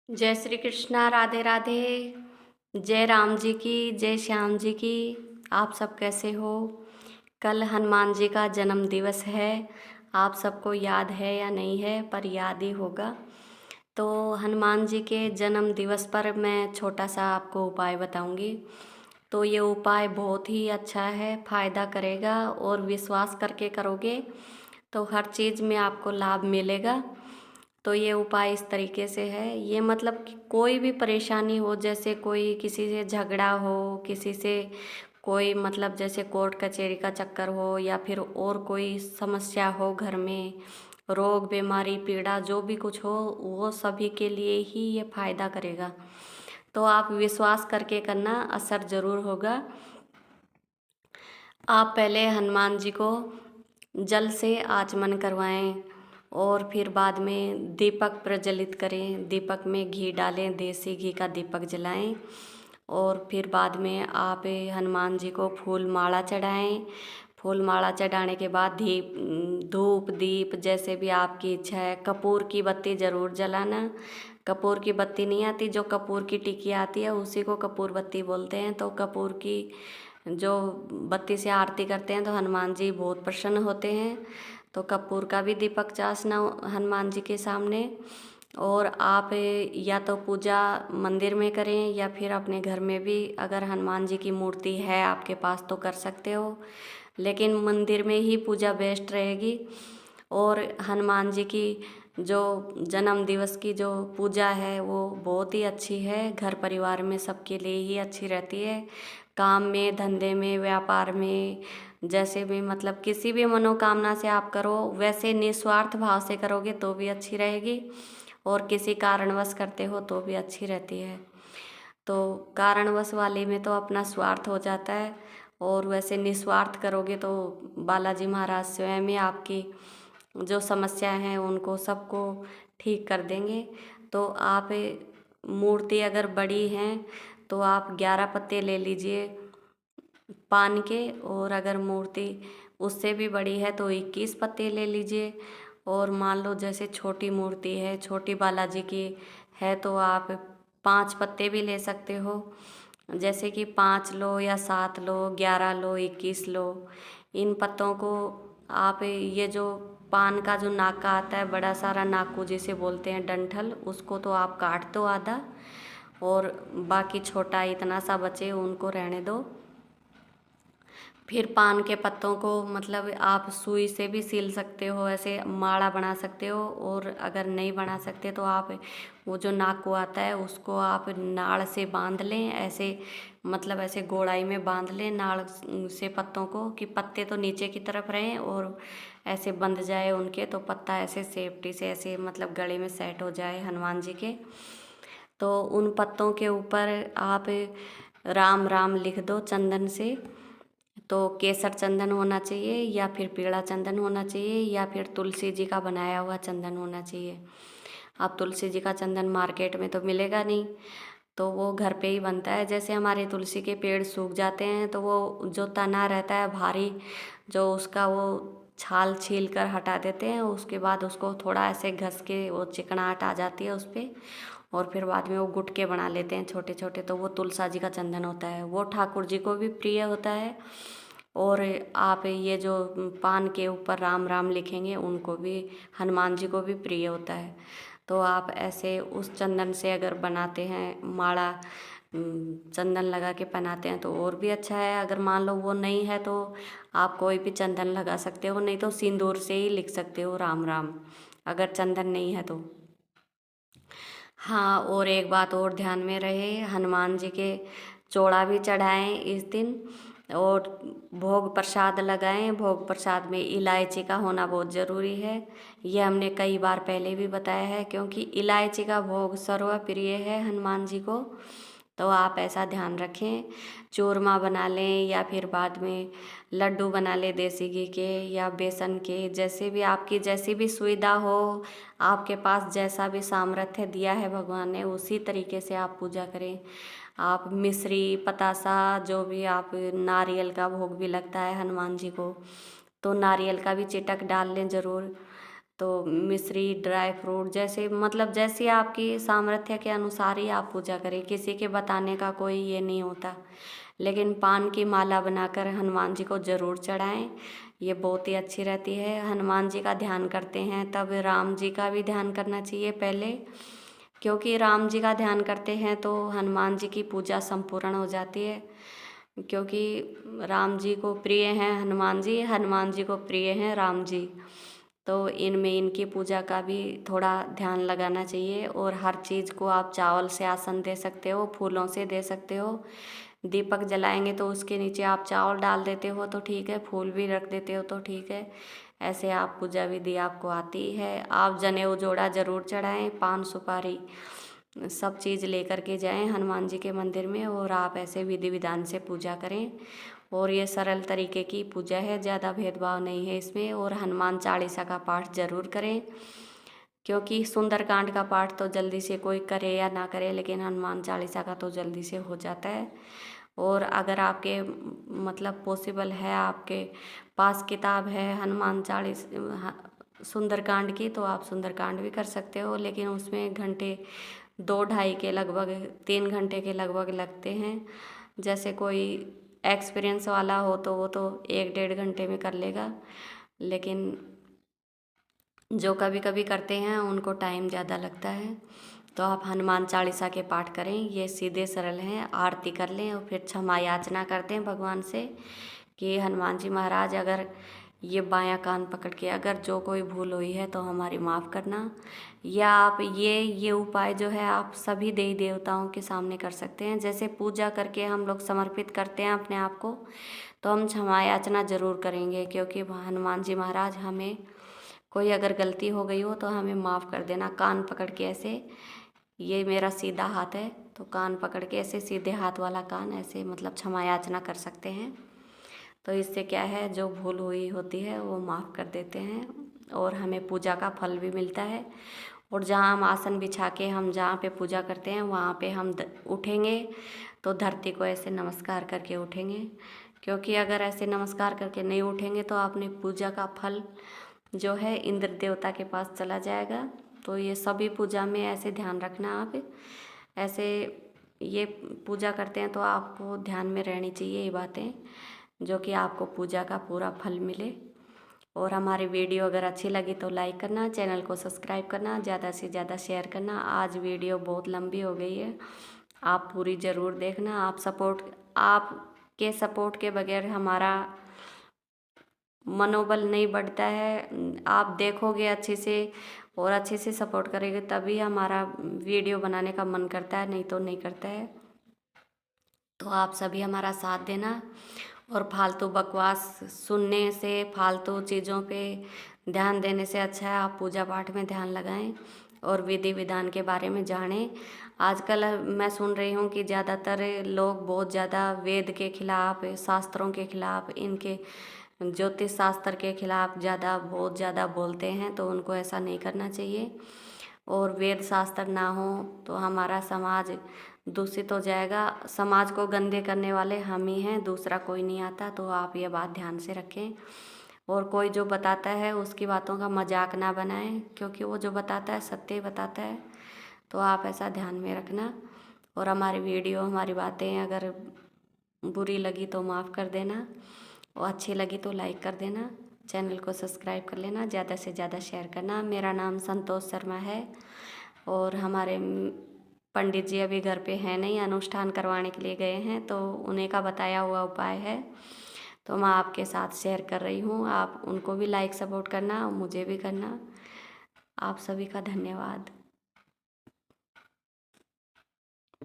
जय श्री कृष्णा, राधे राधे। जय राम जी की, जय श्याम जी की। आप सब कैसे हो? कल हनुमान जी का जन्म दिवस है। आप सबको याद है या नहीं है, पर याद ही होगा। तो हनुमान जी के जन्म दिवस पर मैं छोटा सा आपको उपाय बताऊंगी। तो ये उपाय बहुत ही अच्छा है, फ़ायदा करेगा और विश्वास करके करोगे तो हर चीज़ में आपको लाभ मिलेगा। तो ये उपाय इस तरीके से है, ये मतलब कि कोई भी परेशानी हो, जैसे कोई किसी से झगड़ा हो, किसी से कोई मतलब जैसे कोर्ट कचहरी का चक्कर हो, या फिर और कोई समस्या हो घर में, रोग बीमारी पीड़ा जो भी कुछ हो, वो सभी के लिए ही ये फायदा करेगा। तो आप विश्वास करके करना, असर ज़रूर होगा। आप पहले हनुमान जी को जल से आचमन करवाएं और फिर बाद में दीपक प्रज्वलित करें। दीपक में घी डालें, देसी घी का दीपक जलाएं और फिर बाद में आप हनुमान जी को फूल माला चढ़ाएं। फूल माला चढ़ाने के बाद धूप दीप जैसे भी आपकी इच्छा है, कपूर की बत्ती ज़रूर जलाना। कपूर की बत्ती नहीं आती, जो कपूर की टिकी आती है उसी को कपूर बत्ती बोलते हैं। तो कपूर की जो बत्ती से आरती करते हैं तो हनुमान जी बहुत प्रसन्न होते हैं। तो कपूर का भी दीपक चासना हनुमान जी के सामने। और आप या तो पूजा मंदिर में करें या फिर अपने घर में भी, अगर हनुमान जी की मूर्ति है आपके पास तो कर सकते हो, लेकिन मंदिर में ही पूजा बेस्ट रहेगी। और हनुमान जी की जो जन्म दिवस की जो पूजा है वो बहुत ही अच्छी है, घर परिवार में सबके लिए ही अच्छी रहती है। काम में, धंधे में, व्यापार में, जैसे भी मतलब किसी भी मनोकामना से आप करो, वैसे निस्वार्थ भाव से करोगे तो भी अच्छी रहेगी, और किसी कारणवश करते हो तो भी अच्छी रहती है। तो कारणवश वाले में तो अपना स्वार्थ हो जाता है, और वैसे निस्वार्थ करोगे तो बालाजी महाराज स्वयं ही आपकी जो समस्याएं हैं उनको सबको ठीक कर देंगे। तो आप मूर्ति अगर बड़ी हैं तो आप 11 पत्ते ले लीजिए पान के, और अगर मूर्ति उससे भी बड़ी है तो 21 पत्ते ले लीजिए। और मान लो जैसे छोटी मूर्ति है, छोटी बालाजी की है, तो आप 5 पत्ते भी ले सकते हो। जैसे कि 5 लो या 7 लो, 11 लो, 21 लो। इन पत्तों को आप ये जो पान का जो नाका आता है, बड़ा सारा नाकू जिसे बोलते हैं, डंठल, उसको तो आप काट दो आधा, और बाकी छोटा इतना सा बचे उनको रहने दो। फिर पान के पत्तों को मतलब आप सुई से भी सील सकते हो, ऐसे माला बना सकते हो। और अगर नहीं बना सकते तो आप वो जो नाकू आता है उसको आप नाड़ से बांध लें, ऐसे मतलब ऐसे गोलाई में बांध लें नाड़ से पत्तों को, कि पत्ते तो नीचे की तरफ रहें और ऐसे बंध जाए उनके, तो पत्ता ऐसे सेफ्टी से ऐसे मतलब गले में सेट हो जाए हनुमान जी के। तो उन पत्तों के ऊपर आप राम राम लिख दो चंदन से। तो केसर चंदन होना चाहिए, या फिर पीला चंदन होना चाहिए, या फिर तुलसी जी का बनाया हुआ चंदन होना चाहिए। अब तुलसी जी का चंदन मार्केट में तो मिलेगा नहीं, तो वो घर पे ही बनता है। जैसे हमारे तुलसी के पेड़ सूख जाते हैं तो वो जो तना रहता है भारी, जो उसका वो छाल छील कर हटा देते हैं, उसके बाद उसको थोड़ा ऐसे घस के वो चिकनाहट आ जाती है उस पर, और फिर बाद में वो गुटके बना लेते हैं छोटे छोटे, तो वो तुलसा जी का चंदन होता है। वो ठाकुर जी को भी प्रिय होता है। और आप ये जो पान के ऊपर राम राम लिखेंगे उनको भी, हनुमान जी को भी प्रिय होता है। तो आप ऐसे उस चंदन से अगर बनाते हैं माला, चंदन लगा के पहनाते हैं तो और भी अच्छा है। अगर मान लो वो नहीं है तो आप कोई भी चंदन लगा सकते हो, नहीं तो सिंदूर से ही लिख सकते हो राम राम, अगर चंदन नहीं है तो। हाँ, और एक बात और ध्यान में रहे, हनुमान जी के चोड़ा भी चढ़ाएं इस दिन, और भोग प्रसाद लगाएं। भोग प्रसाद में इलायची का होना बहुत ज़रूरी है। ये हमने कई बार पहले भी बताया है, क्योंकि इलायची का भोग सर्वप्रिय है हनुमान जी को। तो आप ऐसा ध्यान रखें। चूरमा बना लें या फिर बाद में लड्डू बना लें देसी घी के या बेसन के, जैसे भी आपकी जैसी भी सुविधा हो, आपके पास जैसा भी सामर्थ्य दिया है भगवान ने, उसी तरीके से आप पूजा करें। आप मिश्री पतासा जो भी, आप नारियल का भोग भी लगता है हनुमान जी को, तो नारियल का भी चिटक डाल लें ज़रूर। तो मिश्री, ड्राई फ्रूट, जैसे मतलब जैसी आपकी सामर्थ्य के अनुसार ही आप पूजा करें, किसी के बताने का कोई ये नहीं होता। लेकिन पान की माला बनाकर हनुमान जी को ज़रूर चढ़ाएं, ये बहुत ही अच्छी रहती है। हनुमान जी का ध्यान करते हैं तब राम जी का भी ध्यान करना चाहिए पहले, क्योंकि राम जी का ध्यान करते हैं तो हनुमान जी की पूजा संपूर्ण हो जाती है। क्योंकि राम जी को प्रिय हैं हनुमान जी, हनुमान जी को प्रिय हैं राम जी, तो इनमें इनकी पूजा का भी थोड़ा ध्यान लगाना चाहिए। और हर चीज़ को आप चावल से आसन दे सकते हो, फूलों से दे सकते हो। दीपक जलाएंगे तो उसके नीचे आप चावल डाल देते हो तो ठीक है, फूल भी रख देते हो तो ठीक है। ऐसे आप पूजा विधि आपको आती है। आप जनेऊ जोड़ा ज़रूर चढ़ाएं, पान सुपारी सब चीज़ लेकर के जाएं हनुमान जी के मंदिर में, और आप ऐसे विधि विधान से पूजा करें। और ये सरल तरीके की पूजा है, ज़्यादा भेदभाव नहीं है इसमें। और हनुमान चालीसा का पाठ ज़रूर करें, क्योंकि सुंदरकांड का पाठ तो जल्दी से कोई करे या ना करे, लेकिन हनुमान चालीसा का तो जल्दी से हो जाता है। और अगर आपके मतलब पॉसिबल है, आपके पास किताब है हनुमान चालीस सुंदरकांड की, तो आप सुंदरकांड भी कर सकते हो, लेकिन उसमें घंटे 2-2.5 के लगभग 3 घंटे के लगभग लगते हैं। जैसे कोई एक्सपीरियंस वाला हो तो वो तो 1-1.5 घंटे में कर लेगा, लेकिन जो कभी कभी करते हैं उनको टाइम ज़्यादा लगता है। तो आप हनुमान चालीसा के पाठ करें, ये सीधे सरल हैं। आरती कर लें और फिर क्षमा याचना करते हैं भगवान से कि हनुमान जी महाराज, अगर ये बायां कान पकड़ के अगर जो कोई भूल हुई है तो हमारी माफ़ करना। या आप ये उपाय जो है आप सभी देवी देवताओं के सामने कर सकते हैं। जैसे पूजा करके हम लोग समर्पित करते हैं अपने आप को, तो हम क्षमा याचना ज़रूर करेंगे, क्योंकि हनुमान जी महाराज हमें कोई अगर गलती हो गई हो तो हमें माफ़ कर देना। कान पकड़ के ऐसे, ये मेरा सीधा हाथ है तो कान पकड़ के ऐसे सीधे हाथ वाला कान ऐसे मतलब क्षमा याचना कर सकते हैं। तो इससे क्या है, जो भूल हुई होती है वो माफ़ कर देते हैं और हमें पूजा का फल भी मिलता है। और जहाँ हम आसन बिछा के हम जहाँ पे पूजा करते हैं वहाँ पे हम उठेंगे तो धरती को ऐसे नमस्कार करके उठेंगे, क्योंकि अगर ऐसे नमस्कार करके नहीं उठेंगे तो आपने पूजा का फल जो है इंद्र देवता के पास चला जाएगा। तो ये सभी पूजा में ऐसे ध्यान रखना। आप ऐसे ये पूजा करते हैं तो आपको ध्यान में रहनी चाहिए ये बातें, जो कि आपको पूजा का पूरा फल मिले। और हमारी वीडियो अगर अच्छी लगी तो लाइक करना, चैनल को सब्सक्राइब करना, ज़्यादा से ज़्यादा शेयर करना। आज वीडियो बहुत लंबी हो गई है, आप पूरी ज़रूर देखना। आपके सपोर्ट के बगैर हमारा मनोबल नहीं बढ़ता है। आप देखोगे अच्छे से और अच्छे से सपोर्ट करेंगे तभी हमारा वीडियो बनाने का मन करता है, नहीं तो नहीं करता है। तो आप सभी हमारा साथ देना। और फालतू बकवास सुनने से, फालतू चीज़ों पे ध्यान देने से अच्छा है आप पूजा पाठ में ध्यान लगाएं और विधि विधान के बारे में जानें। आजकल मैं सुन रही हूँ कि ज़्यादातर लोग बहुत ज़्यादा वेद के खिलाफ, शास्त्रों के खिलाफ, इनके ज्योतिष शास्त्र के खिलाफ बहुत ज़्यादा बोलते हैं, तो उनको ऐसा नहीं करना चाहिए। और वेद शास्त्र ना हो तो हमारा समाज दूषित हो जाएगा। समाज को गंदे करने वाले हम ही हैं, दूसरा कोई नहीं आता। तो आप ये बात ध्यान से रखें। और कोई जो बताता है उसकी बातों का मजाक ना बनाएं, क्योंकि वो जो बताता है सत्य ही बताता है। तो आप ऐसा ध्यान में रखना। और हमारी वीडियो, हमारी बातें अगर बुरी लगी तो माफ़ कर देना, और अच्छी लगी तो लाइक कर देना, चैनल को सब्सक्राइब कर लेना, ज़्यादा से ज़्यादा शेयर करना। मेरा नाम संतोष शर्मा है और हमारे पंडित जी अभी घर पे हैं नहीं, अनुष्ठान करवाने के लिए गए हैं, तो उन्हीं का बताया हुआ उपाय है तो मैं आपके साथ शेयर कर रही हूँ। आप उनको भी लाइक सपोर्ट करना और मुझे भी करना। आप सभी का धन्यवाद।